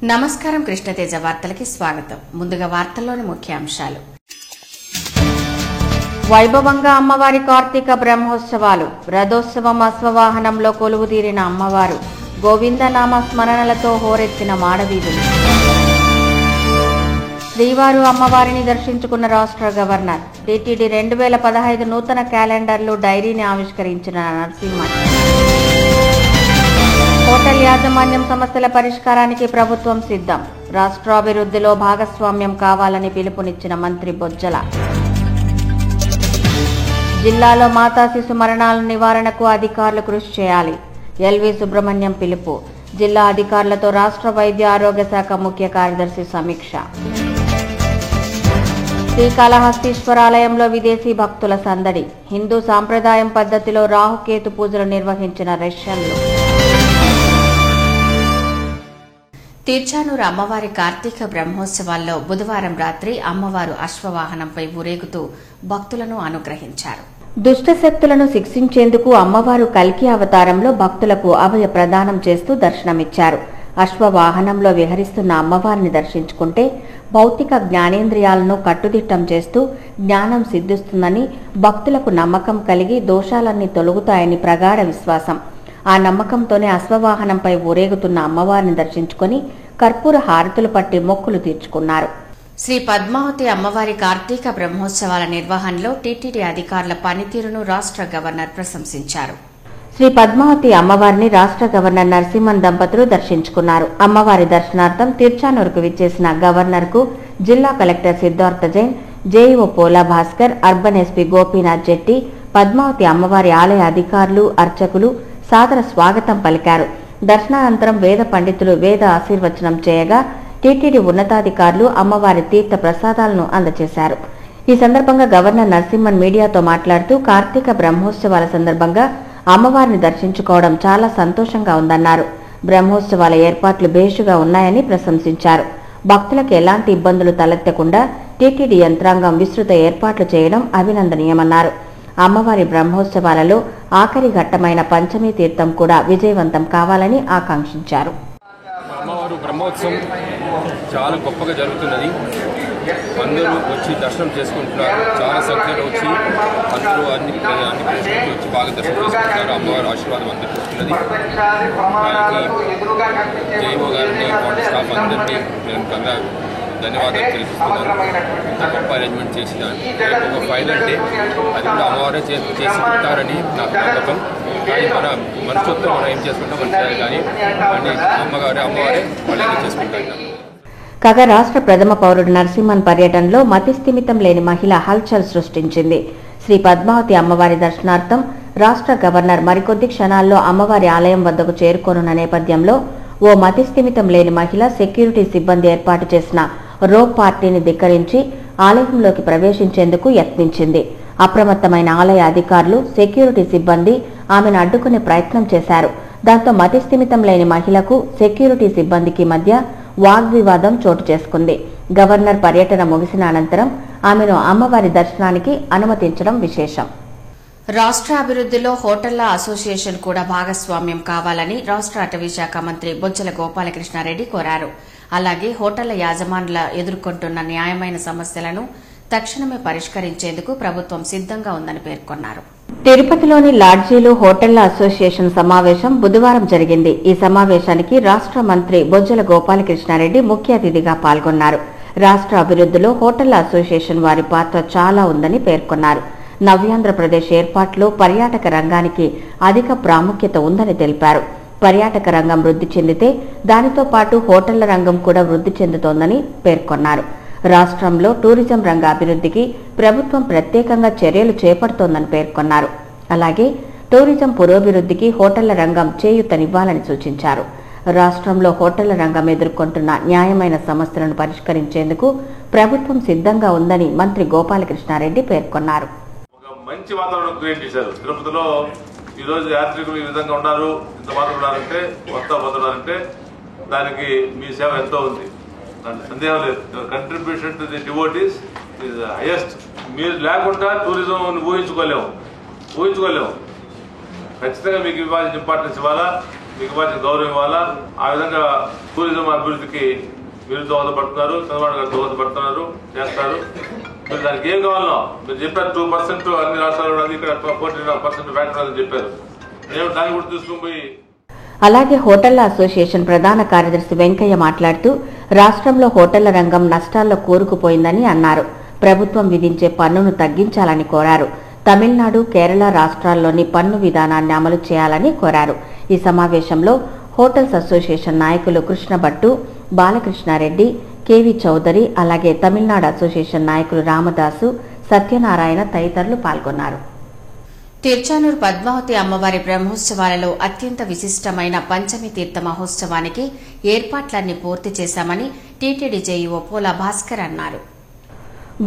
నమస్కారం. కృష్ణతేజ వార్తలకి స్వాగతం. ముందుగా వార్తల్లోని ముఖ్యాంశాలు. వైభవంగా అమ్మవారి కార్తీక బ్రహ్మోత్సవాలు. రథోత్సవం అశ్వవాహనంలో కొలువుదీరిన అమ్మవారు. గోవిందనామ స్మరణలతో హోరెత్తిన మాడవీధులు. శ్రీవారు అమ్మవారిని దర్శించుకున్న రాష్ట్ర గవర్నర్. టీటీడీ 2015 నూతన క్యాలెండర్లు డైరీని ఆవిష్కరించిన నరసింహన్. హోటల్ యాజమాన్యం సమస్యల పరిష్కారానికి ప్రభుత్వం సిద్ధం. రాష్ట్రాభివృద్ధిలో భాగస్వామ్యం కావాలని పిలుపునిచ్చిన మంత్రి బొజ్జల. జిల్లాలో మాతా శిశు మరణాల నివారణకు అధికారులు కృషి చేయాలి. ఎల్వి సుబ్రహ్మణ్యం పిలుపు. జిల్లా అధికారులతో రాష్ట్ర వైద్య ఆరోగ్య శాఖ ముఖ్య కార్యదర్శి సమీక్ష. శ్రీకాళహస్తీశ్వరాలయంలో విదేశీ భక్తుల సందడి. హిందూ సాంప్రదాయం పద్ధతిలో రాహుకేతు పూజలు నిర్వహించిన రష్యన్లు. తిరుచానూరు అమ్మవారి కార్తీక బ్రహ్మోత్సవాల్లో బుధవారం రాత్రి అమ్మవారు అశ్వవాహనంపై ఊరేగుతూ భక్తులను అనుగ్రహించారు. దుష్ట శక్తులను శిక్షించేందుకు అమ్మవారు కల్కి అవతారంలో భక్తులకు అభయ ప్రదానం చేస్తూ దర్శనమిచ్చారు. అశ్వవాహనంలో విహరిస్తున్న అమ్మవారిని దర్శించుకుంటే భౌతిక జ్ఞానేంద్రియాలను కట్టుదిట్టం చేస్తూ జ్ఞానం సిద్ధిస్తుందని భక్తులకు నమ్మకం కలిగి దోషాలన్నీ తొలగుతాయని ప్రగాఢ విశ్వాసం. ఆ నమ్మకంతోనే అశ్వవాహనంపై ఊరేగుతున్న అమ్మవారిని దర్శించుకుని కర్పూర హారతులు పట్టి మొక్కులు తీర్చుకున్నారు. శ్రీ పద్మావతి అమ్మవారి కార్తీక బ్రహ్మోత్సవాల నిర్వహణలో టీటీడీ అధికారుల పనితీరును రాష్ట్ర గవర్నర్ ప్రశంసించారు. శ్రీ పద్మావతి అమ్మవారిని రాష్ట్ర గవర్నర్ నరసింహన్ దంపతులు దర్శించుకున్నారు. అమ్మవారి దర్శనార్థం తిరుచానూరుకు విచ్చేసిన గవర్నర్ కు జిల్లా collector Siddhartha Jain, JEO Pola Bhaskar, urban SP Gopinath జెట్టి, పద్మావతి అమ్మవారి ఆలయ అధికారులు, అర్చకులు సాదర స్వాగతం పలికారు. దర్శనానంతరం వేద పండితులు వేద ఆశీర్వచనం చేయగా టీటీడీ ఉన్నతాధికారులు అమ్మవారి తీర్థ ప్రసాదాలను అందజేశారు. ఈ సందర్భంగా గవర్నర్ నరసింహన్ మీడియాతో మాట్లాడుతూ కార్తీక బ్రహ్మోత్సవాల సందర్భంగా అమ్మవారిని దర్శించుకోవడం చాలా సంతోషంగా ఉందన్నారు. బ్రహ్మోత్సవాల ఏర్పాట్లు భేషుగా ఉన్నాయని ప్రశంసించారు. భక్తులకు ఎలాంటి ఇబ్బందులు తలెత్తకుండా టీటీడీ యంత్రాంగం విస్తృత ఏర్పాట్లు చేయడం అభినందనీయమన్నారు. అమ్మవారి బ్రహ్మోత్సవాలలో ఆఖరి ఘట్టమైన పంచమీ తీర్థం కూడా విజయవంతం కావాలని ఆకాంక్షించారు. అమ్మవారు బ్రహ్మోత్సవం చాలా గొప్పగా జరుగుతున్నది. అందరూ వచ్చి దర్శనం చేసుకుంటున్నారు. చాలా సంఖ్యలో వచ్చి అందరూ అన్ని ప్లేసులకు వచ్చి బాగా దర్శనం చేసుకుంటున్నారు. అమ్మవారి ఆశీర్వాదం అందరికీ వస్తున్నది. దానికి జేఈఓ గారిని, వాటర్ స్టాఫ్ అందరినీ నేను ధన్యవాదాలు తెలిపిస్తున్నాను. ఇంత గొప్ప అరేంజ్మెంట్ చేసిన ఒక ఫైనల్ డే అది కూడా అమ్మవారే చేసి ఉంటారని నాకు నమ్మకం. కానీ మన చుట్టూ మనం ఏం చేసుకుంటాం మంచిది, కానీ అన్ని అమ్మవారే వాళ్ళు చేసుకుంటారు. కాగా రాష్ట్ర ప్రథమ పౌరుడు నరసింహన్ పర్యటనలో మతిస్థిమితం లేని మహిళ హల్చల్ సృష్టించింది. శ్రీ పద్మావతి అమ్మవారి దర్శనార్థం రాష్ట్ర గవర్నర్ మరికొద్ది క్షణాల్లో అమ్మవారి ఆలయం వద్దకు చేరుకోనున్న నేపథ్యంలో ఓ మతిస్థిమితం లేని మహిళ సెక్యూరిటీ సిబ్బంది ఏర్పాటు చేసిన రోప్ పార్టీని ధిక్కరించి ఆలయంలోకి ప్రవేశించేందుకు యత్నించింది. అప్రమత్తమైన ఆలయ అధికారులు, సెక్యూరిటీ సిబ్బంది ఆమెను అడ్డుకునే ప్రయత్నం చేశారు. దాంతో మతిస్థిమితం లేని మహిళకు సెక్యూరిటీ సిబ్బందికి మధ్య వాగ్వివాదం చోటు చేసుకుంది. గవర్నర్ పర్యటన ముగిసిన అనంతరం ఆమెను అమ్మవారి దర్శనానికి అనుమతించడం విశేషం. రాష్ట్ర అభివృద్ధిలో హోటళ్ల అసోసియేషన్ కూడా భాగస్వామ్యం కావాలని రాష్ట్ర అటవీ శాఖ మంత్రి బొజ్జల గోపాలకృష్ణారెడ్డి కోరారు. అలాగే హోటళ్ల యాజమానుల ఎదుర్కొంటున్న న్యాయమైన సమస్యలను తక్షణమే పరిష్కరించేందుకు ప్రభుత్వం సిద్ధంగా ఉందని పేర్కొన్నారు. తిరుపతిలోని లాడ్జీలు హోటళ్ల అసోసియేషన్ సమావేశం బుధవారం జరిగింది. ఈ సమావేశానికి రాష్ట్ర మంత్రి బొజ్జల గోపాలకృష్ణారెడ్డి ముఖ్య అతిథిగా పాల్గొన్నారు. రాష్ట్ర అభివృద్ధిలో హోటళ్ల అసోసియేషన్ వారి పాత్ర చాలా ఉందని పేర్కొన్నారు. నవ్యాంధ్రప్రదేశ్ ఏర్పాటులో పర్యాటక రంగానికి అధిక ప్రాముఖ్యత ఉందని తెలిపారు. పర్యాటక రంగం వృద్ధి చెందితే దానితో పాటు హోటళ్ల రంగం కూడా వృద్ధి చెందుతోందని పేర్కొన్నారు. రాష్ట్రంలో టూరిజం రంగ అభివృద్ధికి ప్రభుత్వం ప్రత్యేకంగా చర్యలు చేపడుతోందని పేర్కొన్నారు. అలాగే టూరిజం పురోభివృద్ధికి హోటళ్ల రంగం చేయూతనివ్వాలని సూచించారు. రాష్ట్రంలో హోటళ్ల రంగం ఎదుర్కొంటున్న న్యాయమైన సమస్యలను పరిష్కరించేందుకు ప్రభుత్వం సిద్ధంగా ఉందని మంత్రి గోపాలకృష్ణారెడ్డి పేర్కొన్నారు. మంచి వాతావరణం క్రియేట్ చేశారు. తిరుపతిలో ఈ రోజు యాత్రికులు ఈ విధంగా ఉన్నారు, ఇంత మాత్రం ఉన్నారంటే, కొత్త పోతున్నారంటే దానికి మీ సేవ ఎంతో ఉంది, సందేహం లేదు. Contribution to the devotees is highest. మీరు లేకుండా టూరిజం ఊహించుకోలేము. ఖచ్చితంగా మీకు ఇవ్వాల్సిన ఇంపార్టెన్స్ ఇవ్వాలా. మీకు ఇవ్వాల్సిన గౌరవం ఇవ్వాలా. ఆ విధంగా టూరిజం అభివృద్ధికి మీరు దోహదపడుతున్నారు, చంద్రబాబు గారు దోహదపడుతున్నారు, చేస్తారు. మీరు దానికి ఏం కావాలో మీరు చెప్పారు. 2% అన్ని రాష్ట్రాలు ఉన్నది, ఇక్కడ 14% ఫ్యాక్టరీ అని చెప్పారు. మేము దాన్ని కూడా తీసుకుని పోయి. అలాగే హోటళ్ల అసోసియేషన్ ప్రధాన కార్యదర్శి వెంకయ్య మాట్లాడుతూ రాష్ట్రంలో హోటళ్ల రంగం నష్టాల్లో కూరుకుపోయిందని అన్నారు. ప్రభుత్వం విధించే పన్నును తగ్గించాలని కోరారు. తమిళనాడు, కేరళ రాష్ట్రాల్లోని పన్ను విధానాన్ని అమలు చేయాలని కోరారు. ఈ సమావేశంలో హోటల్స్ అసోసియేషన్ నాయకులు కృష్ణభట్టు, బాలకృష్ణారెడ్డి, కేవి చౌదరి, అలాగే తమిళనాడు అసోసియేషన్ నాయకులు రామదాసు, సత్యనారాయణ తదితరులు పాల్గొన్నారు. తిరుచానూరు పద్మావతి అమ్మవారి బ్రహ్మోత్సవాలలో అత్యంత విశిష్టమైన పంచమి తీర్థ మహోత్సవానికి ఏర్పాట్లన్నీ పూర్తి చేశామని టీటీడీ జేఈఓ పోలా భాస్కర్ అన్నారు.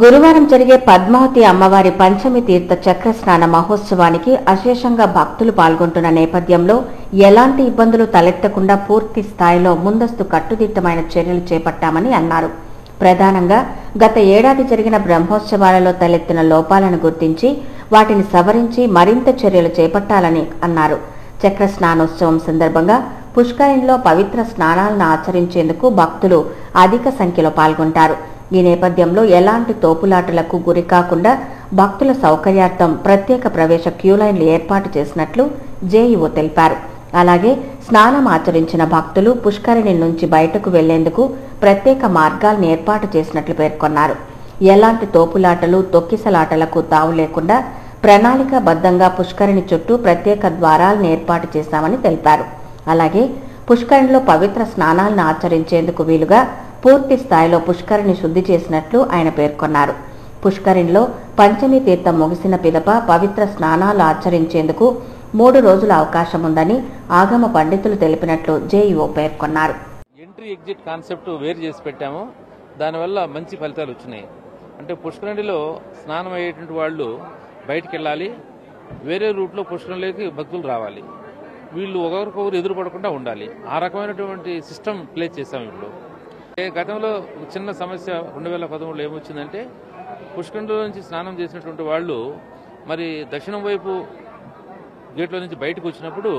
గురువారం జరిగే పద్మావతి అమ్మవారి పంచమి తీర్థ చక్ర స్నాన మహోత్సవానికి అశేషంగా భక్తులు పాల్గొంటున్న నేపథ్యంలో ఎలాంటి ఇబ్బందులు తలెత్తకుండా పూర్తి స్థాయిలో ముందస్తు కట్టుదిట్టమైన చర్యలు చేపట్టామని అన్నారు. ప్రధానంగా గత ఏడాది జరిగిన బ్రహ్మోత్సవాలలో తలెత్తిన లోపాలను గుర్తించి వాటిని సవరించి మరింత చర్యలు చేపట్టాలని అన్నారు. చక్ర స్నానోత్సవం సందర్భంగా పుష్కరిణిలో పవిత్ర స్నానాలను ఆచరించేందుకు భక్తులు అధిక సంఖ్యలో పాల్గొంటారు. ఈ నేపథ్యంలో ఎలాంటి తోపులాటలకు గురికాకుండా భక్తుల సౌకర్యార్థం ప్రత్యేక ప్రవేశ క్యూలైన్లు ఏర్పాటు చేసినట్లు జేఈఓ తెలిపారు. అలాగే స్నానం ఆచరించిన భక్తులు పుష్కరిణి నుంచి బయటకు వెళ్లేందుకు ప్రత్యేక మార్గాలను ఏర్పాటు చేసినట్లు పేర్కొన్నారు. ఎలాంటి తోపులాటలు, తొక్కిసలాటలకు తావు లేకుండా ప్రణాళికాబద్ధంగా పుష్కరిణి చుట్టూ ప్రత్యేక ద్వారాలను ఏర్పాటు చేశామని తెలిపారు. అలాగే పుష్కరిణిలో పవిత్ర స్నానాలను ఆచరించేందుకు వీలుగా పూర్తి స్థాయిలో పుష్కరిణి శుద్ధి చేసినట్లు ఆయన పేర్కొన్నారు. పుష్కరిణిలో పంచమి తీర్థం ముగిసిన పిదప పవిత్ర స్నానాలు ఆచరించేందుకు 3 రోజుల అవకాశం ఉందని ఆగమ పండితులు తెలిపినట్లు జేఈఓ పేర్కొన్నారు. ఎంట్రీ ఎగ్జిట్ కాన్సెప్ట్ వేరు చేసి పెట్టాము. దానివల్ల మంచి ఫలితాలు వచ్చినాయి. అంటే పుష్కరిణిలో స్నానం అయ్యేటువంటి వాళ్ళు బయటికి వెళ్ళాలి, వేరే రూట్లో పుష్కరిణిలోకి భక్తులు రావాలి. వీళ్ళు ఒకరికొకరు ఎదురుపడకుండా ఉండాలి. ఆ రకమైనటువంటి సిస్టమ్ ప్లే చేశాము. ఇప్పుడు గతంలో చిన్న సమస్య 2013లో ఏమొచ్చిందంటే పుష్కరిణిలో నుంచి స్నానం చేసినటువంటి వాళ్ళు మరి దక్షిణం వైపు గేట్లో నుంచి బయటకు వచ్చినప్పుడు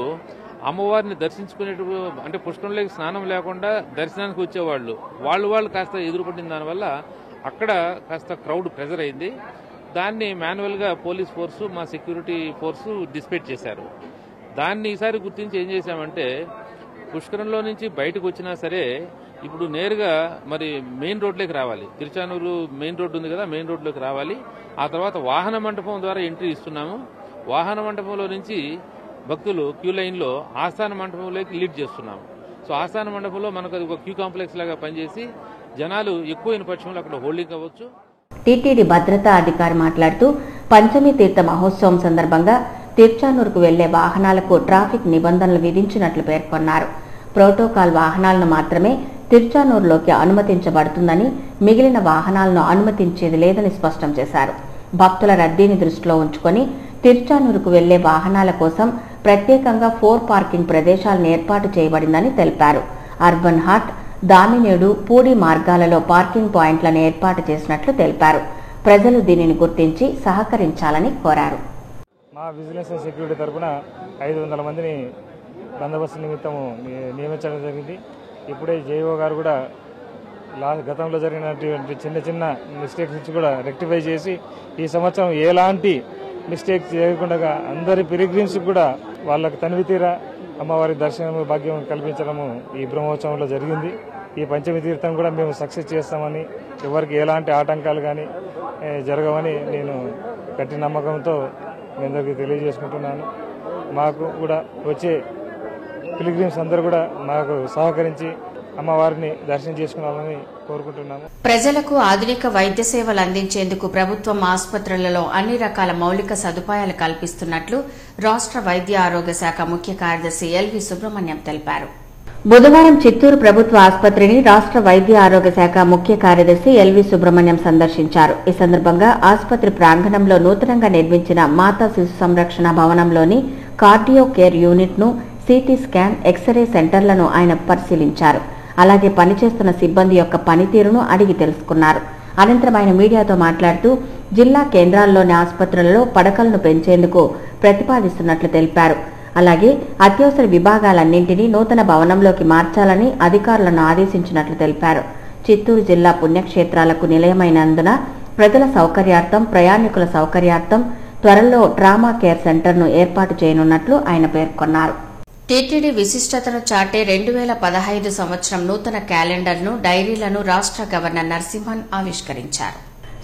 అమ్మవారిని దర్శించుకునేటప్పుడు అంటే పుష్కరిణిలోకి స్నానం లేకుండా దర్శనానికి వచ్చేవాళ్ళు వాళ్ళు కాస్త ఎదురుపడిన దానివల్ల అక్కడ కాస్త క్రౌడ్ ప్రెజర్ అయింది. దాన్ని మాన్యువల్గా పోలీస్ ఫోర్సు, మా సెక్యూరిటీ ఫోర్సు డిస్పేట్ చేశారు. దాన్ని ఈసారి గుర్తించి ఏం చేశామంటే పుష్కరంలో నుంచి బయటకు వచ్చినా సరే ఇప్పుడు నేరుగా మరి మెయిన్ రోడ్లోకి రావాలి. తిరుచానూరు మెయిన్ రోడ్డు ఉంది కదా, మెయిన్ రోడ్లోకి రావాలి. ఆ తర్వాత వాహన మండపం ద్వారా ఎంట్రీ ఇస్తున్నాము. వాహన మండపంలో నుంచి భక్తులు క్యూ లైన్లో ఆస్థాన మండపంలోకి లీడ్ చేస్తున్నాము. సో ఆస్థాన మండపంలో మనకు అది ఒక క్యూ కాంప్లెక్స్ లాగా పనిచేసి జనాలు ఎక్కువైన పక్షంలో అక్కడ హోల్డింగ్ అవ్వచ్చు. టీటీడీ భద్రతా అధికారి మాట్లాడుతూ పంచమి తీర్థ మహోత్సవం సందర్భంగా తిరుచానూరుకు వెళ్లే వాహనాలకు ట్రాఫిక్ నిబంధనలు విధించినట్లు పేర్కొన్నారు. ప్రోటోకాల్ వాహనాలను మాత్రమే తిరుచానూరులోకి అనుమతించబడుతుందని, మిగిలిన వాహనాలను అనుమతించేది లేదని స్పష్టం చేశారు. భక్తుల రద్దీని దృష్టిలో ఉంచుకొని తిరుచానూరుకు వెళ్లే వాహనాల కోసం ప్రత్యేకంగా 4 పార్కింగ్ ప్రదేశాలను ఏర్పాటు చేయబడిందని తెలిపారు. అర్బన్ హాట్, దామినేడు, పూడి మార్గాలలో పార్కింగ్ పాయింట్లను ఏర్పాటు చేసినట్లు తెలిపారు. ప్రజలు దీనిని గుర్తించి సహకరించాలని కోరారు. మా విజిలెన్స్ అండ్ సెక్యూరిటీ తరఫున 500 మందిని బందోబస్తు నిమిత్తము నియమించడం జరిగింది. ఇప్పుడే జేఈఓ గారు కూడా గతంలో జరిగినటువంటి చిన్న మిస్టేక్స్ నుంచి కూడా రెక్టిఫై చేసి ఈ సంవత్సరం ఎలాంటి మిస్టేక్స్ చేయకుండా అందరి పిలిగ్రిమ్స్ కూడా వాళ్ళకి తనివి తీరా అమ్మవారి దర్శనం భాగ్యం కల్పించడము ఈ బ్రహ్మోత్సవంలో జరిగింది. ఈ పంచమి తీర్థం కూడా మేము సక్సెస్ చేస్తామని, ఎవరికి ఎలాంటి ఆటంకాలు కానీ జరగవని నేను గట్టి నమ్మకంతో మీ అందరికీ తెలియజేసుకుంటున్నాను. మాకు కూడా వచ్చే పిలిగ్రిమ్స్ అందరూ కూడా మాకు సహకరించి అమ్మవారిని దర్శనం చేసుకోవాలని కోరుకుంటున్నాము. ప్రజలకు ఆధునిక వైద్య సేవలు అందించేందుకు ప్రభుత్వం ఆసుపత్రులలో అన్ని రకాల మౌలిక సదుపాయాలు కల్పిస్తున్నట్లు రాష్ట్ర వైద్య ఆరోగ్య శాఖ ముఖ్య కార్యదర్శి ఎల్వి సుబ్రహ్మణ్యం తెలిపారు. బుధవారం చిత్తూరు ప్రభుత్వ ఆసుపత్రిని రాష్ట్ర వైద్య ఆరోగ్య శాఖ ముఖ్య కార్యదర్శి ఎల్వి సుబ్రహ్మణ్యం సందర్శించారు. ఈ సందర్భంగా ఆసుపత్రి ప్రాంగణంలో నూతనంగా నిర్మించిన మాతా శిశు సంరక్షణ భవనంలోని కార్డియో కేర్ యూనిట్ ను, సిటీ స్కాన్, ఎక్స్రే సెంటర్లను ఆయన పరిశీలించారు. అలాగే పనిచేస్తున్న సిబ్బంది యొక్క పనితీరును అడిగి తెలుసుకున్నారు. అనంతరం ఆయన మీడియాతో మాట్లాడుతూ జిల్లా కేంద్రాల్లోని ఆసుపత్రులలో పడకలను పెంచేందుకు ప్రతిపాదిస్తున్నట్లు తెలిపారు. అలాగే అత్యవసర విభాగాలన్నింటినీ నూతన భవనంలోకి మార్చాలని అధికారులను ఆదేశించినట్లు తెలిపారు. చిత్తూరు జిల్లా పుణ్యక్షేత్రాలకు నిలయమైనందున ప్రజల సౌకర్యార్థం, ప్రయాణికుల సౌకర్యార్థం త్వరలో ట్రామా కేర్ సెంటర్ను ఏర్పాటు చేయనున్నట్లు ఆయన పేర్కొన్నారు. టీటీడీ విశిష్టతను చాటే 2015 సంవత్సరం నూతన క్యాలెండర్ను, డైరీలను రాష్ట్ర గవర్నర్ నరసింహన్ ఆవిష్కరించారు.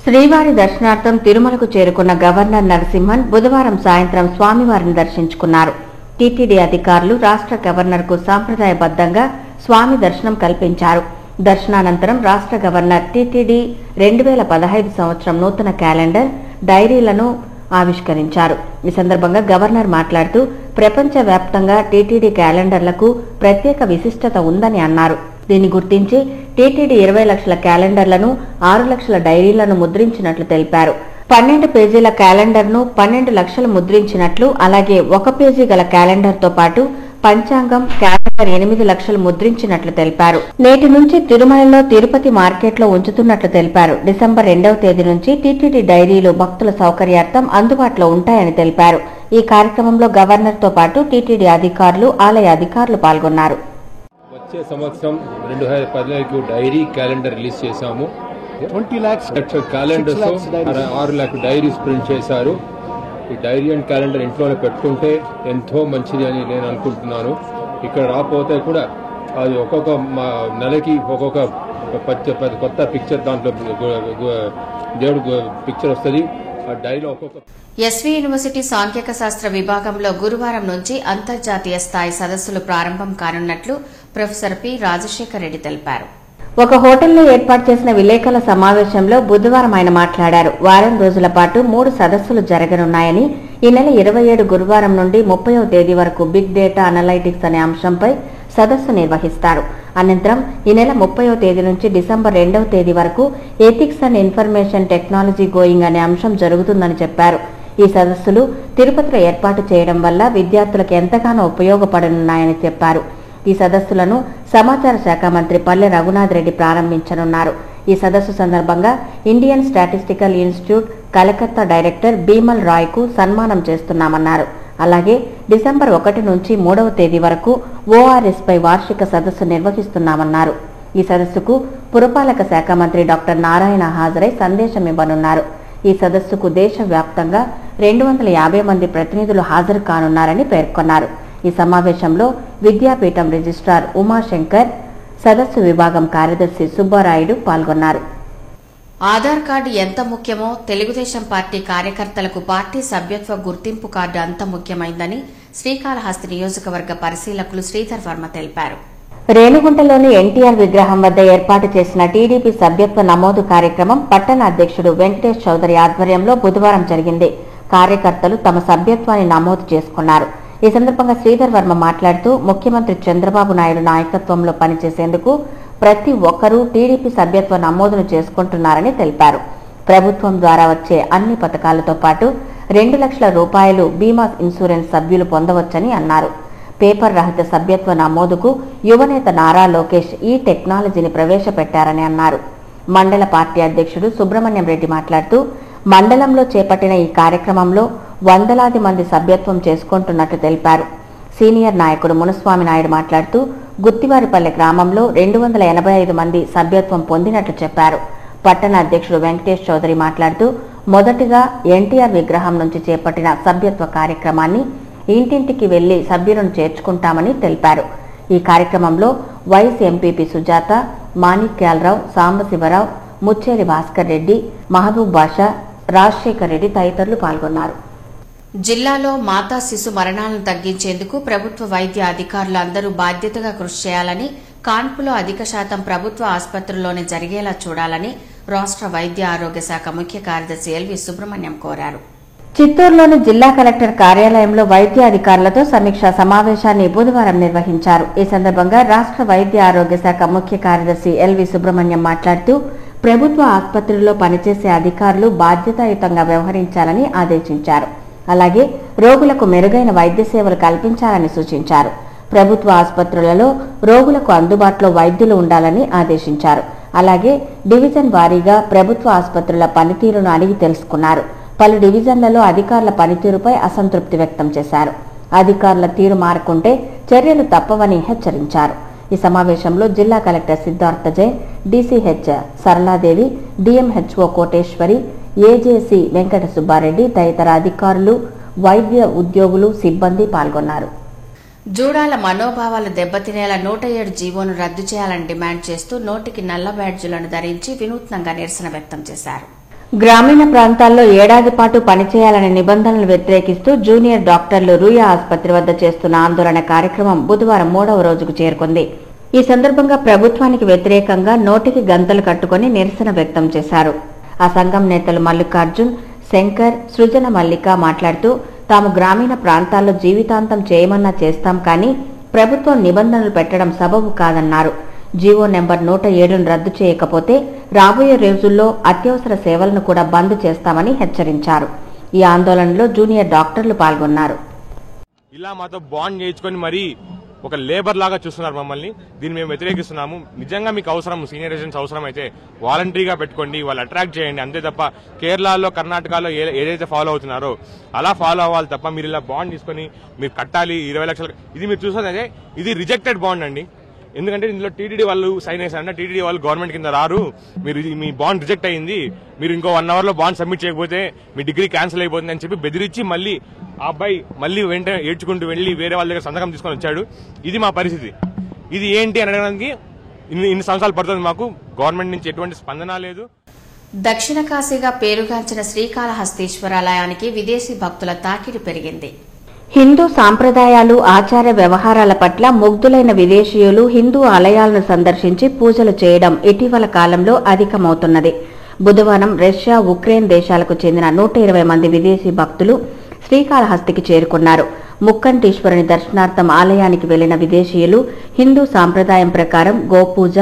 శ్రీవారి దర్శనార్థం తిరుమలకు చేరుకున్న గవర్నర్ నరసింహన్ బుధవారం సాయంత్రం స్వామివారిని దర్శించుకున్నారు. టీటీడీ అధికారులు రాష్ట్ర గవర్నర్కు సాంప్రదాయబద్దంగా స్వామి దర్శనం కల్పించారు. దర్శనానంతరం రాష్ట్ర గవర్నర్ టీటీడీ 2015 సంవత్సరం నూతన క్యాలెండర్, డైరీలను ఆవిష్కరించారు. ఈ సందర్భంగా గవర్నర్ మాట్లాడుతూ ప్రపంచవ్యాప్తంగా టీటీడీ క్యాలెండర్లకు ప్రత్యేక విశిష్టత ఉందని అన్నారు. దీన్ని గుర్తించి టీటీడీ 20 లక్షల క్యాలెండర్లను, 6 లక్షల డైరీలను ముద్రించినట్లు తెలిపారు. 12 పేజీల క్యాలెండర్ను 12 లక్షలు ముద్రించినట్లు, అలాగే 1 పేజీ గల క్యాలెండర్తో పాటు పంచాంగం, క్యాలెండర్ 8 లక్షలు ముద్రించినట్లు తెలిపారు. నేటి నుంచి తిరుమలలో తిరుపతి మార్కెట్లో ఉంచుతున్నట్లు తెలిపారు. డిసెంబర్ 2వ తేదీ నుంచి టీటీడీ డైరీలు భక్తుల సౌకర్యార్థం అందుబాటులో ఉంటాయని తెలిపారు. ఈ కార్యక్రమంలో గవర్నర్తో పాటు టీటీడీ అధికారులు, ఆలయ అధికారులు పాల్గొన్నారు. వచ్చే సంవత్సరం 2015 డైరీ క్యాలెండర్ రిలీజ్ చేశాము. 20 లక్షల క్యాలెండర్స్, 6 లక్షల డైరీస్ ప్రింట్ చేశారు. ఈ డైరీ అండ్ క్యాలెండర్ ఇంట్లోనే పెట్టుకుంటే ఎంతో మంచిది అని నేను అనుకుంటున్నాను. ఇక్కడ రాకపోతే కూడా అది ఒక్కొక్క నెలకి ఒక్కొక్క కొత్త పిక్చర్, దాంట్లో దేవుడు పిక్చర్ వస్తుంది. ఆ డైరీలో ఒక్కొక్క. ఎస్వీ యూనివర్సిటీ సాంఖ్యక శాస్త్ర విభాగంలో గురువారం నుంచి అంతర్జాతీయ స్థాయి సదస్సులు ప్రారంభం కానున్నట్లు ప్రొఫెసర్ పి రాజశేఖర్ రెడ్డి తెలిపారు. ఒక హోటల్లో ఏర్పాటు చేసిన విలేకరుల సమావేశంలో బుధవారం ఆయన మాట్లాడారు. వారం రోజుల పాటు 3 సదస్సులు జరగనున్నాయని, ఈ నెల 27 గురువారం నుండి 30వ తేదీ వరకు బిగ్ డేటా అనలైటిక్స్ అనే అంశంపై సదస్సు నిర్వహిస్తారు. అనంతరం ఈ నెల 30వ తేదీ నుంచి డిసెంబర్ 2వ తేదీ వరకు ethics and information technology going అనే అంశం జరుగుతుందని చెప్పారు. ఈ సదస్సులు తిరుపతిలో ఏర్పాటు చేయడం వల్ల విద్యార్థులకు ఎంతగానో ఉపయోగపడనున్నాయని చెప్పారు. ఈ సదస్సులను సమాచార శాఖ మంత్రి పల్లె రఘునాథ్ రెడ్డి ప్రారంభించనున్నారు. ఈ సదస్సు సందర్భంగా Indian Statistical Institute Calcutta director Bimal Roy కు సన్మానం చేస్తున్నామన్నారు. అలాగే డిసెంబర్ 1 నుంచి 3వ తేదీ వరకు ఓఆర్ఎస్ పై వార్షిక సదస్సు నిర్వహిస్తున్నామన్నారు. ఈ సదస్సుకు పురపాలక శాఖ మంత్రి డాక్టర్ నారాయణ హాజరై సందేశం ఇవ్వనున్నారు. ఈ సదస్సుకు దేశవ్యాప్తంగా 250 మంది ప్రతినిధులు హాజరు కానున్నారని పేర్కొన్నారు. ఈ సమావేశంలో విద్యాపీఠం రిజిస్ట్రార్ ఉమాశంకర్, సదస్సు విభాగం కార్యదర్శి సుబ్బారాయుడు పాల్గొన్నారు. ఆధార్ కార్డు ఎంత ముఖ్యమో తెలుగుదేశం పార్టీ కార్యకర్తలకు పార్టీ సభ్యత్వ గుర్తింపు కార్డు అంత ముఖ్యమైందని శ్రీకాళహస్తి నియోజకవర్గ పరిశీలకులు శ్రీధర్ వర్మ తెలిపారు. రేణిగుంటలోని ఎన్టీఆర్ విగ్రహం వద్ద ఏర్పాటు చేసిన టీడీపీ సభ్యత్వ నమోదు కార్యక్రమం పట్టణ అధ్యక్షుడు వెంకటేష్ చౌదరి ఆధ్వర్యంలో బుధవారం జరిగింది. కార్యకర్తలు తమ సభ్యత్వాన్ని నమోదు చేసుకున్నారు. ఈ సందర్భంగా శ్రీధర్ వర్మ మాట్లాడుతూ ముఖ్యమంత్రి చంద్రబాబు నాయుడు నాయకత్వంలో పనిచేసేందుకు ప్రతి ఒక్కరూ టీడీపీ సభ్యత్వ నమోదును చేసుకుంటున్నారని తెలిపారు. ప్రభుత్వం ద్వారా వచ్చే అన్ని పథకాలతో పాటు 2 లక్షల రూపాయలు బీమా ఇన్సూరెన్స్ సభ్యులు పొందవచ్చని అన్నారు. పేపర్ రహిత సభ్యత్వ నమోదుకు యువనేత నారా లోకేష్ ఈ టెక్నాలజీని ప్రవేశపెట్టారని అన్నారు. మండల పార్టీ అధ్యక్షుడు సుబ్రహ్మణ్యం రెడ్డి మాట్లాడుతూ మండలంలో చేపట్టిన ఈ కార్యక్రమంలో వందలాది మంది సభ్యత్వం చేసుకుంటున్నట్లు తెలిపారు. సీనియర్ నాయకుడు మునుస్వామి నాయుడు మాట్లాడుతూ గుత్తివారిపల్లె గ్రామంలో 285 మంది సభ్యత్వం పొందినట్లు చెప్పారు. పట్టణ అధ్యక్షుడు వెంకటేష్ చౌదరి మాట్లాడుతూ మొదటిగా ఎన్టీఆర్ విగ్రహం నుంచి చేపట్టిన సభ్యత్వ కార్యక్రమాన్ని ఇంటింటికి వెళ్లి సభ్యులను చేర్చుకుంటామని తెలిపారు. ఈ కార్యక్రమంలో వైస్ ఎంపీపీ సుజాత, మాణిక్యాలరావు, సాంబశివరావు, ముచ్చేరి భాస్కర్ రెడ్డి, మహబూబ్ బాషా, రాజశేఖర్ రెడ్డి తదితరులు పాల్గొన్నారు. జిల్లాలో మాతా శిశు మరణాలను తగ్గించేందుకు ప్రభుత్వ వైద్య అధికారులు అందరూ బాధ్యతగా కృషి చేయాలని, కాన్పులో అధిక శాతం ప్రభుత్వ ఆసుపత్రుల్లోనే జరిగేలా చూడాలని రాష్ట్ర వైద్య ఆరోగ్య శాఖ ముఖ్య కార్యదర్శి ఎల్వి సుబ్రహ్మణ్యం కోరారు. చిత్తూరులోని జిల్లా కలెక్టర్ కార్యాలయంలో వైద్య అధికారులతో సమీక్షా సమావేశాన్ని బుధవారం నిర్వహించారు. ఈ సందర్భంగా రాష్ట్ర వైద్య ఆరోగ్య శాఖ ముఖ్య కార్యదర్శి ఎల్వి సుబ్రహ్మణ్యం మాట్లాడుతూ ప్రభుత్వ ఆసుపత్రుల్లో పనిచేసే అధికారులు బాధ్యతాయుతంగా వ్యవహరించాలని ఆదేశించారు. అలాగే రోగులకు మెరుగైన వైద్య సేవలు కల్పించాలని సూచించారు. ప్రభుత్వ ఆసుపత్రులలో రోగులకు అందుబాటులో వైద్యులు ఉండాలని ఆదేశించారు. అలాగే డివిజన్ వారీగా ప్రభుత్వ ఆసుపత్రుల పనితీరును అడిగి తెలుసుకున్నారు. పలు డివిజన్లలో అధికారుల పనితీరుపై అసంతృప్తి వ్యక్తం చేశారు. అధికారుల తీరు మారకుంటే చర్యలు తప్పవని హెచ్చరించారు. ఈ సమావేశంలో జిల్లా collector Siddhartha Jain, DCH Saraladevi, DMHO Koteswari, AJC Venkata Subbareddy తదితర అధికారులు, వైద్య ఉద్యోగులు, సిబ్బంది పాల్గొన్నారు. జూడాల మనోభావాలు దెబ్బతినేలా 107 జీవోను రద్దు చేయాలని డిమాండ్ చేస్తూ నోటికి నల్ల బ్యాడ్జీలను ధరించి వినూత్నంగా నిరసన వ్యక్తం చేశారు. గ్రామీణ ప్రాంతాల్లో ఏడాది పాటు పనిచేయాలనే నిబంధనలు వ్యతిరేకిస్తూ జూనియర్ డాక్టర్లు రూయా ఆసుపత్రి వద్ద చేస్తున్న ఆందోళన కార్యక్రమం బుధవారం 3వ రోజుకు చేరుకుంది. ఈ సందర్భంగా ప్రభుత్వానికి వ్యతిరేకంగా నోటికి గంతలు కట్టుకుని నిరసన వ్యక్తం చేశారు. ఆ సంఘం నేతలు మల్లికార్జున్, శంకర్, సృజన మల్లిక మాట్లాడుతూ తాము గ్రామీణ ప్రాంతాల్లో జీవితాంతం చేయమన్నా చేస్తాం కానీ ప్రభుత్వం నిబంధనలు పెట్టడం సబబు కాదన్నారు. జీవో నెంబర్ 107ను రద్దు చేయకపోతే రాబోయే రోజుల్లో అత్యవసర సేవలను కూడా బంద్ చేస్తామని హెచ్చరించారు. ఈ ఆందోళనలో జూనియర్ డాక్టర్లు పాల్గొన్నారు. ఇలా మాతో బాండ్ చేయించుకొని మరీ ఒక లేబర్ లాగా చూస్తున్నారు మమ్మల్ని. దీన్ని మేము వ్యతిరేకిస్తున్నాము. నిజంగా మీకు అవసరం, సీనియర్ సిటిజన్స్ అవసరం అయితే వాలంటరీగా పెట్టుకోండి, వాళ్ళు అట్రాక్ట్ చేయండి. అంతే తప్ప కేరళలో, కర్ణాటకలో ఏదైతే ఫాలో అవుతున్నారో అలా ఫాలో అవ్వాలి తప్ప మీరు ఇలా బాండ్ తీసుకొని మీరు కట్టాలి 20 లక్షలు. ఇది మీరు చూసేదే ఇది రిజెక్టెడ్ బాండ్ అండి. ఎందుకంటే ఇందులో టీటీడీ వాళ్ళు సైన్ చేశారంటే టీటీడీ వాళ్ళు గవర్నమెంట్ కింద రారు. మీరు మీ బాండ్ రిజెక్ట్ అయ్యింది, మీరు ఇంకో 1 అవర్లో బాండ్ సబ్మిట్ చేయకపోతే మీ డిగ్రీ క్యాన్సిల్ అయిపోతుంది అని చెప్పి బెదిరించి మళ్ళీ ఆ అబ్బాయి మళ్ళీ వెంటనే ఏడ్చుకుంటూ వెళ్లి వేరే వాళ్ళ దగ్గర సంతకం తీసుకొని వచ్చాడు. ఇది మా పరిస్థితి. ఇది ఏంటి అనడానికి ఇన్ని సంవత్సరాలు పడుతుంది. మాకు గవర్నమెంట్ నుంచి ఎటువంటి స్పందన లేదు. దక్షిణ కాశీగా పేరుగాంచిన శ్రీకాళహస్తీశ్వరాలయానికి విదేశీ భక్తుల తాకిడి పెరిగింది. హిందూ సాంప్రదాయాలు, ఆచార వ్యవహారాల పట్ల ముగ్ధులైన విదేశీయులు హిందూ ఆలయాలను సందర్శించి పూజలు చేయడం ఇటీవల కాలంలో అధికమవుతున్నది. బుధవారం రష్యా, ఉక్రెయిన్ దేశాలకు చెందిన 120 మంది విదేశీ భక్తులు శ్రీకాళహస్తికి చేరుకున్నారు. ముక్కంటీశ్వరుని దర్శనార్థం ఆలయానికి వెళ్లిన విదేశీయులు హిందూ సాంప్రదాయం ప్రకారం గోపూజ,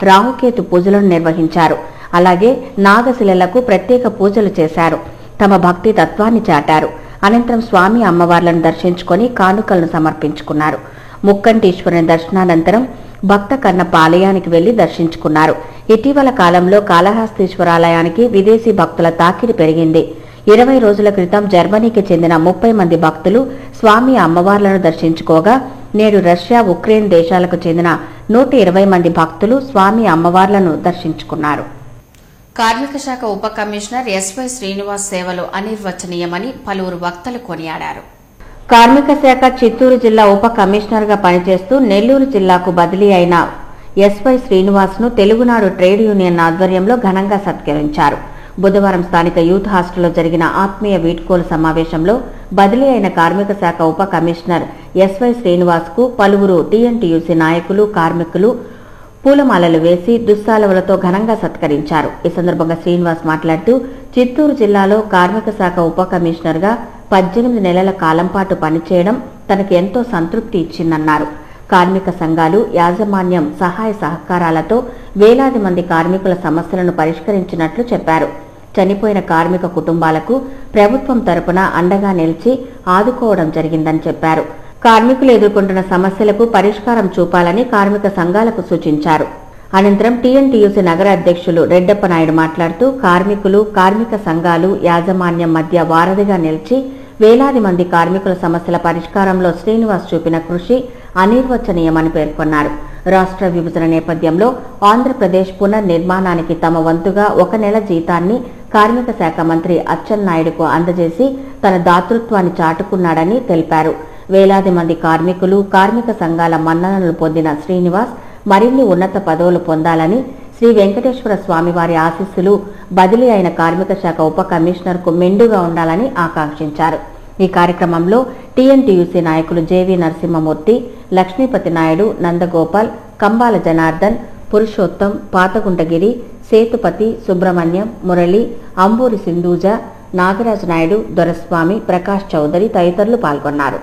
రాహుకేతు పూజలను నిర్వహించారు. అలాగే నాగశిలలకు ప్రత్యేక పూజలు చేశారు. తమ భక్తి తత్వాన్ని చాటారు. అనంతరం స్వామి అమ్మవార్లను దర్శించుకుని కానుకలను సమర్పించుకున్నారు. ముక్కంటీశ్వరుని దర్శనానంతరం భక్త కన్నప్ప ఆలయానికి వెళ్లి దర్శించుకున్నారు. ఇటీవల కాలంలో కాళహస్తీశ్వరాలయానికి విదేశీ భక్తుల తాకిడి పెరిగింది. 20 రోజుల క్రితం జర్మనీకి చెందిన 30 మంది భక్తులు స్వామి అమ్మవార్లను దర్శించుకోగా నేడు రష్యా, ఉక్రెయిన్ దేశాలకు చెందిన 120 మంది భక్తులు స్వామి అమ్మవార్లను దర్శించుకున్నారు. కార్మిక శాఖ ఉప కమిషనర్ ఎస్వై శ్రీనివాస్ సేవలు అనిర్వచనీయమని పలువురు వక్తలు కొనియాడారు. కార్మిక శాఖ చిత్తూరు జిల్లా ఉప కమిషనర్ గా పనిచేస్తూ నెల్లూరు జిల్లాకు బదిలీ అయిన ఎస్వై శ్రీనివాస్ ను తెలుగునాడు ట్రేడ్ యూనియన్ ఆధ్వర్యంలో ఘనంగా సత్కరించారు. బుధవారం స్థానిక యూత్ హాస్టల్లో జరిగిన ఆత్మీయ వీడ్కోలు సమావేశంలో బదిలీ అయిన కార్మిక శాఖ ఉప కమిషనర్ ఎస్వై శ్రీనివాస్ కు పలువురు టీఎన్టీయూసీ నాయకులు, కార్మికులు పూలమాలలు వేసి దుస్సాలవలతో ఘనంగా సత్కరించారు. ఈ సందర్భంగా శ్రీనివాస్ మాట్లాడుతూ చిత్తూరు జిల్లాలో కార్మిక శాఖ ఉప కమిషనర్ గా 18 నెలల కాలం పాటు పనిచేయడం తనకు ఎంతో సంతృప్తి ఇచ్చిందన్నారు. కార్మిక సంఘాలు, యాజమాన్యం సహాయ సహకారాలతో వేలాది మంది కార్మికుల సమస్యలను పరిష్కరించినట్లు చెప్పారు. చనిపోయిన కార్మిక కుటుంబాలకు ప్రభుత్వం తరపున అండగా నిలిచి ఆదుకోవడం జరిగిందని చెప్పారు. కార్మికులు ఎదుర్కొంటున్న సమస్యలకు పరిష్కారం చూపాలని కార్మిక సంఘాలకు సూచించారు. అనంతరం టీఎన్టీయూసీ నగర అధ్యక్షులు రెడ్డప్ప నాయుడు మాట్లాడుతూ కార్మికులు, కార్మిక సంఘాలు, యాజమాన్యం మధ్య వారధిగా నిలిచి వేలాది మంది కార్మికుల సమస్యల పరిష్కారంలో శ్రీనివాస్ చూపిన కృషి అనిర్వచనీయమని పేర్కొన్నారు. రాష్ట్ర విభజన నేపథ్యంలో ఆంధ్రప్రదేశ్ పునర్నిర్మాణానికి తమ వంతుగా 1 నెల జీతాన్ని కార్మిక శాఖ మంత్రి అచ్చెన్నాయుడుకు అందజేసి తన దాతృత్వాన్ని చాటుకున్నాడని తెలిపారు. వేలాది మంది కార్మికులు, కార్మిక సంఘాల మన్ననలు పొందిన శ్రీనివాస్ మరిన్ని ఉన్నత పదవులు పొందాలని, శ్రీ వెంకటేశ్వర స్వామివారి ఆశీస్సులు బదిలీ అయిన కార్మిక శాఖ ఉప కమిషనర్ కు మెండుగా ఉండాలని ఆకాంక్షించారు. ఈ కార్యక్రమంలో టీఎన్టీయూసీ నాయకులు జేవీ నరసింహమూర్తి, లక్ష్మీపతి నాయుడు, నందగోపాల్, కంబాల జనార్దన్, పురుషోత్తం, పాతగుంటగిరి, సేతుపతి, సుబ్రహ్మణ్యం, మురళి, అంబూరి సింధూజ, నాగరాజు నాయుడు, దొరస్వామి, ప్రకాష్ చౌదరి తదితరులు పాల్గొన్నారు.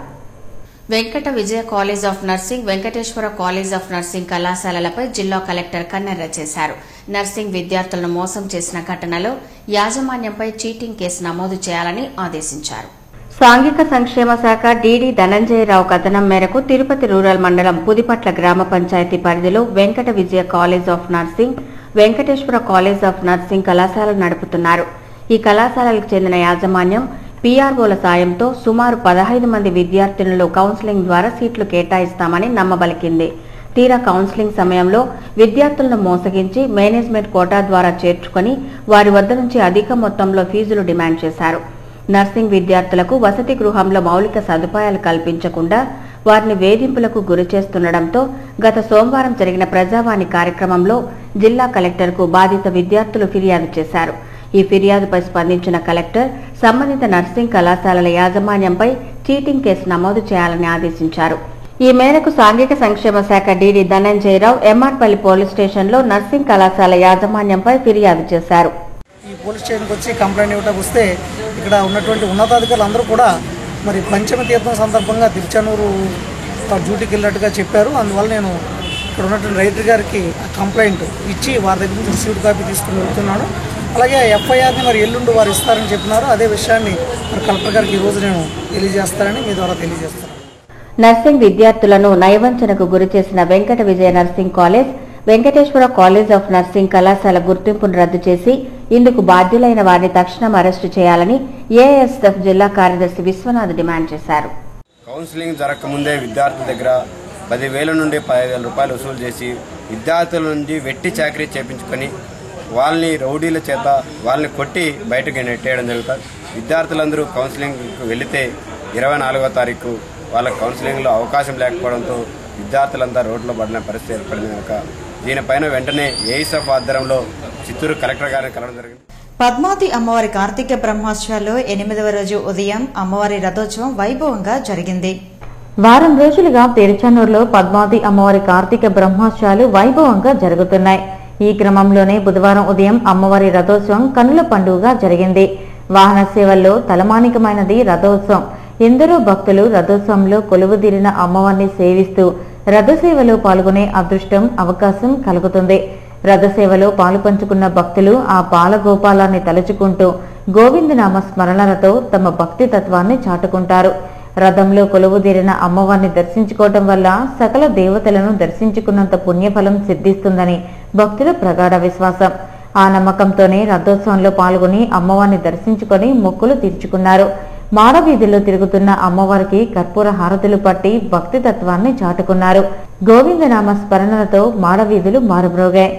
Venkata Vijaya college of nursing, Venkateswara college of nursing కళాశాలలపై జిల్లా కలెక్టర్ కన్నెర్ర చేశారు. నర్సింగ్ విద్యార్థులను మోసం చేసిన ఘటనలో యాజమాన్యంపై చీటింగ్ కేసు నమోదు చేయాలని ఆదేశించారు. సాంఘిక సంక్షేమ శాఖ డీడీ ధనంజయరావు కథనం మేరకు తిరుపతి రూరల్ మండలం పుదిపట్ల గ్రామ పంచాయతీ పరిధిలో Venkata Vijaya college of nursing, Venkateswara college of nursing కళాశాలలు నడుపుతున్నారు. ఈ కళాశాలలకు చెందిన యాజమాన్యం పీఆర్ఓల సాయంతో సుమారు 15 మంది విద్యార్థినులు కౌన్సిలింగ్ ద్వారా సీట్లు కేటాయిస్తామని నమ్మబలికింది. తీరా కౌన్సిలింగ్ సమయంలో విద్యార్థులను మోసగించి మేనేజ్మెంట్ కోటా ద్వారా చేర్చుకుని వారి వద్ద నుంచి అధిక మొత్తంలో ఫీజులు డిమాండ్ చేశారు. నర్సింగ్ విద్యార్థులకు వసతి గృహంలో మౌలిక సదుపాయాలు కల్పించకుండా వారిని వేధింపులకు గురి చేస్తుండటంతో గత సోమవారం జరిగిన ప్రజావాణి కార్యక్రమంలో జిల్లా కలెక్టర్కు బాధిత విద్యార్థులు ఫిర్యాదు చేశారు. ఈ ఫిర్యాదుపై స్పందించిన కలెక్టర్ సంబంధిత నర్సింగ్ కళాశాలల యాజమాన్యంపై చీటింగ్ కేసు నమోదు చేయాలని ఆదేశించారు. ఈ మేరకు సాంఘిక సంక్షేమ శాఖ డీడీ ధనంజయరావు ఎంఆర్పల్లి పోలీస్ స్టేషన్లో నర్సింగ్ కళాశాల యాజమాన్యంపై ఫిర్యాదు చేశారు. ఈ పోలీస్ స్టేషన్కి వచ్చి కంప్లైంట్ ఇవ్వడానికి వస్తే ఇక్కడ ఉన్నటువంటి ఉన్నతాధికారులు అందరూ కూడా మరి పంచమ తీర్థం సందర్భంగా తిరుచానూరు డ్యూటీకి వెళ్ళినట్టుగా చెప్పారు. అందువల్ల నేను ఇక్కడ ఉన్నటువంటి రైటర్ గారికి కంప్లైంట్ ఇచ్చి వారి దగ్గర నుంచి రిసీవ్డ్ కాపీ తీసుకుని వెళ్తున్నాను. అలాగే ఎఫ్ఐఆర్ని మరి ఎల్లుండి వారు ఇస్తారని చెప్పినారు. అదే విషయాన్ని మరి కలెక్టర్ గారికి ఈరోజు నేను తెలియజేస్తానని మీ ద్వారా తెలియజేస్తాను. నర్సింగ్ విద్యార్థులను నయవంచనకు గురి చేసిన Venkata Vijaya nursing college, Venkateswara college of nursing కళాశాల గుర్తింపును రద్దు చేసి ఇందుకు బాధ్యులైన వారిని తక్షణం అరెస్టు చేయాలని ఏఎస్ఎఫ్ జిల్లా కార్యదర్శి విశ్వనాథ్ డిమాండ్ చేశారు. కౌన్సిలింగ్ జరగకముందే విద్యార్థుల దగ్గర 10,000 నుండి 15,000 రూపాయలు వసూలు చేసి విద్యార్థుల నుంచి వెట్టి చాకరీ చేపించుకొని వాళ్ళని రౌడీల చేత వాళ్ళని కొట్టి బయటకు నెట్టేయడం జరుగుతుంది. విద్యార్థులందరూ కౌన్సిలింగ్కి వెళితే 24వ తారీఖు వాళ్ళ కౌన్సిలింగ్లో అవకాశం లేకపోవడంతో విద్యార్థులంతా రోడ్లో పడిన పరిస్థితి ఏర్పడింది. కనుక దీనిపైన వెంటనే ఏఎస్ఎఫ్ ఆధ్వర్యంలో చిత్తూరు కలెక్టర్ గారిని కలవడం జరిగింది. పద్మావతి అమ్మవారి కార్తీక బ్రహ్మోత్సవాల్లో 8వ రోజు ఉదయం అమ్మవారి రథోత్సవం వైభవంగా జరిగింది. వారం రోజులుగా తిరుచానూరులో పద్మావతి అమ్మవారి కార్తీక బ్రహ్మోత్సవాలు వైభవంగా జరుగుతున్నాయి. ఈ క్రమంలోనే బుధవారం ఉదయం అమ్మవారి రథోత్సవం కన్నుల పండుగగా జరిగింది. వాహన సేవల్లో తలమానికమైనది రథోత్సవం. ఎందరో భక్తులు రథోత్సవంలో కొలువుదీరిన అమ్మవారిని సేవిస్తూ రథసేవలో పాల్గొనే అదృష్టం అవకాశం కలుగుతుంది. రథసేవలో పాలుపంచుకున్న భక్తులు ఆ బాలగోపాలాన్ని తలుచుకుంటూ గోవిందనామ స్మరణలతో తమ భక్తి తత్వాన్ని చాటుకుంటారు. రథంలో కొలువుదీరిన అమ్మవారిని దర్శించుకోవటం వల్ల సకల దేవతలను దర్శించుకున్నంత పుణ్యఫలం సిద్ధిస్తుందని భక్తుల ప్రగాఢ విశ్వాసం. ఆ నమ్మకంతోనే రథోత్సవంలో పాల్గొని అమ్మవారిని దర్శించుకొని మొక్కులు తీర్చుకున్నారు. మాడవీధుల్లో తిరుగుతున్న అమ్మవారికి కర్పూర హారతులు పట్టి భక్తి తత్వాన్ని చాటుకున్నారు. గోవిందనామ స్మరణలతో మాడవీధులు మారుమ్రోగాయి.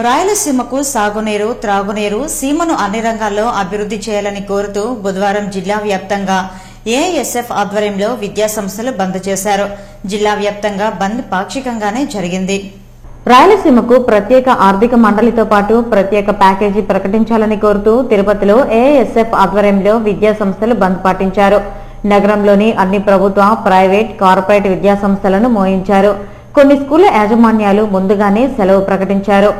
రాయలసీమకు సాగునీరు, త్రాగునీరు, సీమను అన్ని రంగాల్లో అభివృద్ది చేయాలని కోరుతూ బుధవారం జిల్లా వ్యాప్తంగా ఏఎస్ఎఫ్ ఆధ్వర్యంలో విద్యాసంస్థలు బంద్ చేశారు. జిల్లా వ్యాప్తంగా బంద్ పాక్షికంగానే జరిగింది. రాయలసీమకు ప్రత్యేక ఆర్థిక మండలితో పాటు ప్రత్యేక ప్యాకేజీ ప్రకటించాలని కోరుతూ తిరుపతిలో ఏఎస్ఎఫ్ ఆధ్వర్యంలో విద్యాసంస్థలు బంద్ పాటించారు. నగరంలోని అన్ని ప్రభుత్వ, ప్రైవేట్, కార్పొరేట్ విద్యాసంస్థలను మోయించారు. కొన్ని స్కూళ్ల యాజమాన్యాలు ముందుగానే సెలవు ప్రకటించారు.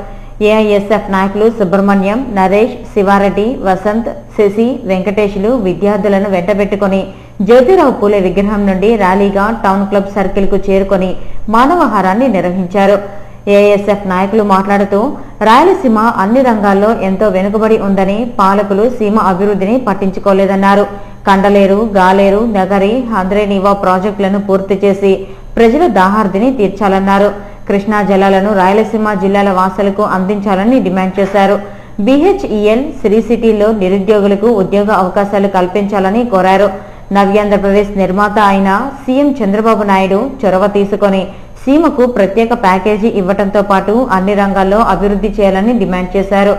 ఏఐఎస్ఎఫ్ నాయకులు సుబ్రహ్మణ్యం, నరేష్, శివారెడ్డి, వసంత్, శశి, వెంకటేశులు విద్యార్థులను వెంటబెట్టుకుని జ్యోతిరావు పూలే విగ్రహం నుండి ర్యాలీగా టౌన్ క్లబ్ సర్కిల్ కు చేరుకుని మానవహారాన్ని నిర్వహించారు. ఏఐఎస్ఎఫ్ నాయకులు మాట్లాడుతూ రాయలసీమ అన్ని రంగాల్లో ఎంతో వెనుకబడి ఉందని, పాలకులు సీమ అభివృద్ధిని పట్టించుకోలేదన్నారు. కండలేరు, గాలేరు, నగరి, హంద్రేనీవా ప్రాజెక్టులను పూర్తి చేసి ప్రజల దాహార్దిని తీర్చాలన్నారు. కృష్ణా జలాలను రాయలసీమ జిల్లాల వాసులకు అందించాలని డిమాండ్ చేశారు. బీహెచ్ఈఎల్ శ్రీ సిటీలో నిరుద్యోగులకు ఉద్యోగ అవకాశాలు కల్పించాలని కోరారు. నవ్యాంధ్రప్రదేశ్ నిర్మాత అయిన సీఎం చంద్రబాబు నాయుడు చొరవ తీసుకుని సీమకు ప్రత్యేక ప్యాకేజీ ఇవ్వడంతో పాటు అన్ని రంగాల్లో అభివృద్ధి చేయాలని డిమాండ్ చేశారు.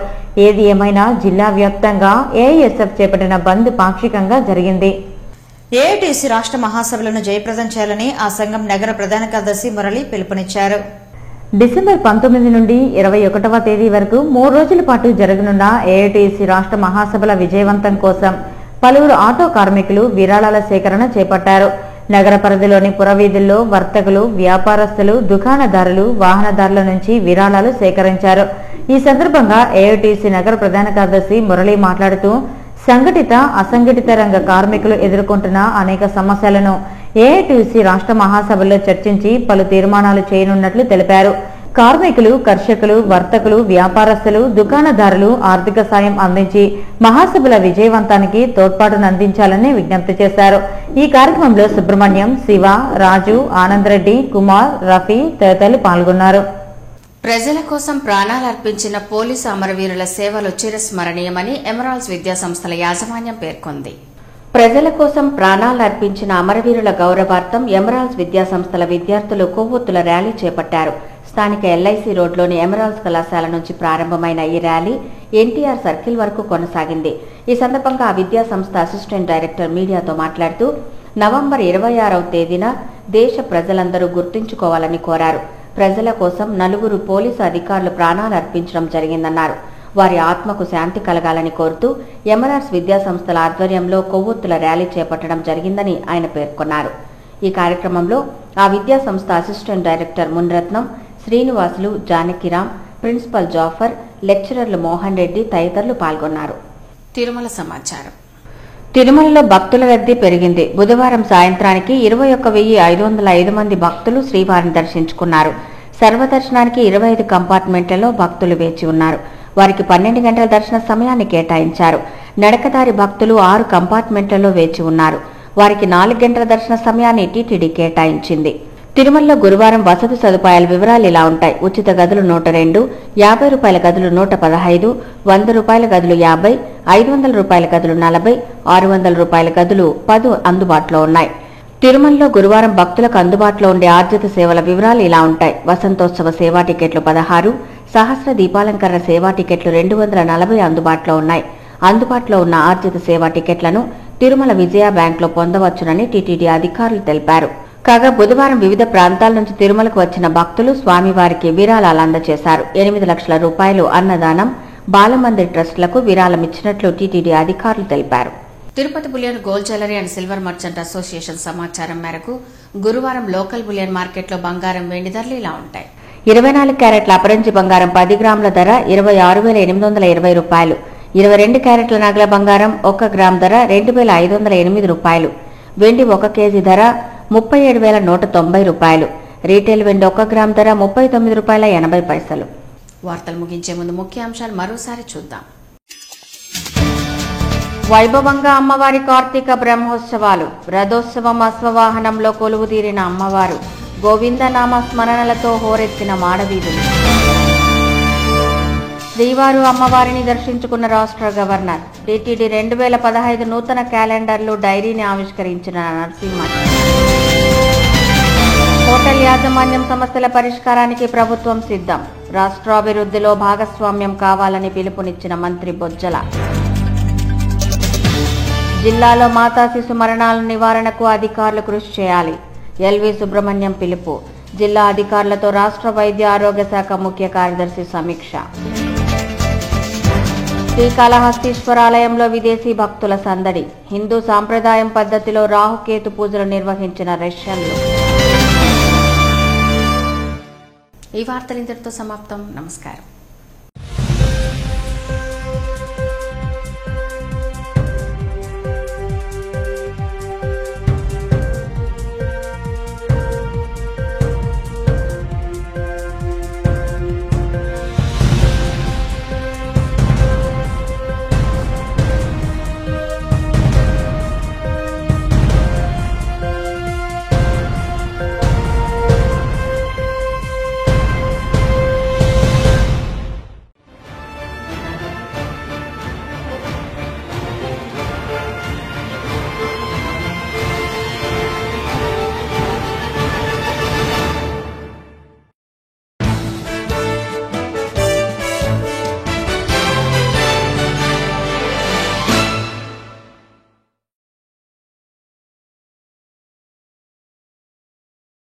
ఏది ఏమైనా జిల్లా వ్యాప్తంగా ఏఐఎస్ఎఫ్ చేపట్టిన బంద్ పాక్షికంగా జరిగింది. ఏఐటీసీ రాష్ట్ర మహాసభలను జయప్రదం చేయాలని ఆ సంఘం నగర ప్రధాన కార్యదర్శి మురళి పిలుపునిచ్చారు. డిసెంబర్ 19 నుండి 21వ తేదీ వరకు 3 రోజుల పాటు జరగనున్న ఏఐటీసీ రాష్ట్ర మహాసభల విజయవంతం కోసం పలువురు ఆటో కార్మికులు విరాళాల సేకరణ చేపట్టారు. నగర పరిధిలోని పురవీధుల్లో వర్తకులు, వ్యాపారస్తులు, దుకాణదారులు, వాహనదారుల నుంచి విరాళాలు సేకరించారు. ఈ సందర్భంగా ఏఐటీసీ నగర ప్రధాన కార్యదర్శి మురళి మాట్లాడుతూ సంఘటిత, అసంఘటిత రంగ కార్మికులు ఎదుర్కొంటున్న అనేక సమస్యలను ఏఐటీసీ రాష్ట్ర మహాసభలో చర్చించి పలు తీర్మానాలు చేయనున్నట్లు తెలిపారు. కార్మికులు, కర్షకులు, వర్తకులు, వ్యాపారస్తులు, దుకాణదారులు ఆర్థిక సాయం అందించి మహాసభల విజయవంతానికి తోడ్పాటునందించాలని విజ్ఞప్తి చేశారు. ఈ కార్యక్రమంలో సుబ్రహ్మణ్యం, శివ, రాజు, ఆనందరెడ్డి, కుమార్, రఫీ తదితరులు పాల్గొన్నారు. ప్రజల కోసం ప్రాణాలర్పించిన పోలీసు అమరవీరుల సేవలు చిరస్మరణీయమని ఎమరాల్డ్స్ విద్యాసంస్థల యాజమాన్యం పేర్కొంది. ప్రజల కోసం ప్రాణాలర్పించిన అమరవీరుల గౌరవార్థం ఎమరాల్డ్స్ విద్యాసంస్థల విద్యార్థులు కొవ్వొత్తుల ర్యాలీ చేపట్టారు. స్థానిక ఎల్ఐసి రోడ్లోని ఎమరాల్డ్స్ కళాశాల నుంచి ప్రారంభమైన ఈ ర్యాలీ ఎన్టీఆర్ సర్కిల్ వరకు కొనసాగింది. ఈ సందర్భంగా ఆ విద్యాసంస్థ అసిస్టెంట్ డైరెక్టర్ మీడియాతో మాట్లాడుతూ నవంబర్ 26వ తేదీన దేశ ప్రజలందరూ గుర్తుంచుకోవాలని కోరారు. ప్రజల కోసం 4 పోలీసు అధికారులు ప్రాణాలు అర్పించడం జరిగిందన్నారు. వారి ఆత్మకు శాంతి కలగాలని కోరుతూ ఎమరాల్డ్స్ విద్యాసంస్థల ఆధ్వర్యంలో కొవ్వొత్తుల ర్యాలీ చేపట్టడం జరిగిందని ఆయన పేర్కొన్నారు. ఈ కార్యక్రమంలో ఆ విద్యాసంస్థ assistant director Munratnam, Srinivasulu, Janakiram, principal Jafar, లెక్చరర్లు మోహన్ రెడ్డి తదితరులు పాల్గొన్నారు. తిరుమల సమాచారం. తిరుమలలో భక్తుల రద్దీ పెరిగింది. బుధవారం సాయంత్రానికి 21,505 మంది భక్తులు శ్రీవారిని దర్శించుకున్నారు. సర్వదర్శనానికి 25 కంపార్ట్మెంట్లలో భక్తులు వేచి ఉన్నారు. వారికి 12 గంటల దర్శన సమయాన్ని కేటాయించారు. నడకదారి భక్తులు 6 కంపార్ట్మెంట్లలో వేచి ఉన్నారు. వారికి 4 గంటల దర్శన సమయాన్ని టీటీడీ కేటాయించింది. తిరుమలలో గురువారం వసతి సదుపాయాల వివరాలు ఇలా ఉంటాయి. ఉచిత గదులు 102, ₹50 గదులు 115, ₹100 గదులు 50, ₹500 గదులు 40, ₹600 గదులు 10 అందుబాటులో ఉన్నాయి. తిరుమలలో గురువారం భక్తులకు అందుబాటులో ఉండే ఆర్జిత సేవల వివరాలు ఇలా ఉంటాయి. వసంతోత్సవ సేవా టికెట్లు 16, సహస్ర దీపాలంకరణ సేవా టికెట్లు 240 అందుబాటులో ఉన్నాయి. అందుబాటులో ఉన్న ఆర్జిత సేవా టికెట్లను తిరుమల విజయ బ్యాంకులో పొందవచ్చునని టీటీడీ అధికారులు తెలిపారు. కాగా బుధవారం వివిధ ప్రాంతాల నుంచి తిరుమలకు వచ్చిన భక్తులు స్వామివారికి విరాళాలు అందజేశారు. 8 లక్షల రూపాయలు అన్నదానం, బాలమందిర్ ట్రస్టులకు విరాళమిచ్చినట్లు టీటీడీ అధికారులు తెలిపారు. Tirupati bullion gold jewellery and silver merchant association సమాచారం మేరకు గురువారం లోకల్ బులియన్ మార్కెట్లో బంగారం, వెండి ధరలు ఇలా ఉంటాయి. 24 క్యారెట్ల అపరంజి బంగారం 10 గ్రాముల ధర ₹26,820. 22 క్యారెట్ల నగల బంగారం 1 గ్రామ్ ధర ₹2,508. వెండి 1 కేజీ ధర ₹37,190. రీటైల్ వెండి 1 గ్రామ్ ధర ₹39.80. వార్తలు ముగించే ముందు ముఖ్యాంశాలు మరోసారి చూద్దాం. వైభవంగా అమ్మవారి కార్తీక బ్రహ్మోత్సవాలు. రథోత్సవం అశ్వవాహనంలో కొలువుదీరిన అమ్మవారు. గోవిందనామ స్మరణలతో హోరెత్తిన మాడవీధులు. శ్రీవారు అమ్మవారిని దర్శించుకున్న రాష్ట్ర గవర్నర్. టీటీడీ 2015 నూతన క్యాలెండర్లు, డైరీని ఆవిష్కరించిన నరసింహన్. హోటల్ యాజమాన్యం సమస్యల పరిష్కారానికి ప్రభుత్వం సిద్ధం. రాష్ట్రాభివృద్ధిలో భాగస్వామ్యం కావాలని పిలుపునిచ్చిన మంత్రి బొజ్జల. జిల్లాలో మాతా శిశు మరణాల నివారణకు అధికారులు కృషి చేయాలి. ఎల్వి సుబ్రహ్మణ్యం పిలుపు. జిల్లా అధికారులతో రాష్ట్ర వైద్య ఆరోగ్య శాఖ ముఖ్య కార్యదర్శి సమీక్ష. శ్రీకాళహస్తీశ్వరాలయంలో విదేశీ భక్తుల సందడి. హిందూ సాంప్రదాయం పద్ధతిలో రాహుకేతు పూజలు నిర్వహించిన రష్యన్లు. ఈ వార్తలు ఇంతటితో సమాప్తం. నమస్కారం.